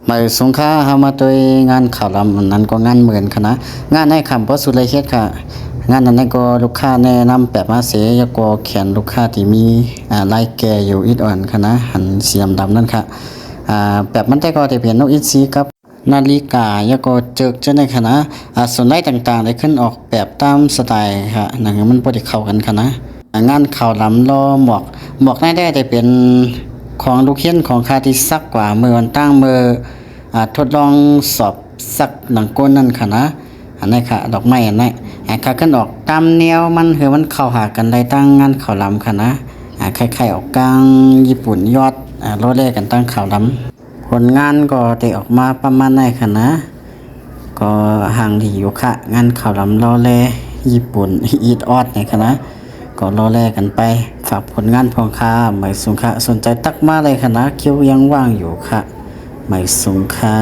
หมายสงค่าเฮามาโดยงานข่าวลำนั้นก็งานเหมือนค่ะนะงานให้คำบ่สุดเลยเฮ็ดค่ะงานนั้นก็ลูกค้าแนะนำแบบมาเสยก็แขนลูกค้าที่มีลายแก่อยู่อิดอ่อนค่ะนะหันสีดำๆนั่นค่ะแบบมันแต่ก็จะเป็นนกอินทรีกับนาฬิกาแล้วก็เจิกจังได๋ค่ะนะส่วนลายต่างๆได้ขึ้นออกแบบตามสไตล์ค่ะนั่นคือมันบ่ได้เข้ากันค่ะนะงานข่าวลำรอหมวกได้เป็นของลูกเรียนของค่าที่ซักกว่ามื้อวันตั้งมื้อ ทดลองสอบสักหนังก้นนั่นค่ะนะอันนี้ค่ะดอกไม้อันนี้ค่ะขึ้นออกตามแนวมันคือมันเข้าหากันได้ตั้งงานข่าวลำค่ะนะคล้ายๆออกกลางญี่ปุ่นยอดโลเล่กันตั้งข่าวลำผลงานก็ได้ออกมาประมาณนั้นค่ะนะก็ห่างที่อยู่ค่ะงานข่าวลำโลเล่ญี่ปุ่นอีดออดเนี่ยค่ะนะก็โลเล่กันไปฝากผลงานพองค่ะหมายสุงค่ะสนใจตักมาเลยค่ะนะคิวยังว่างอยู่ค่ะหมายสงค่า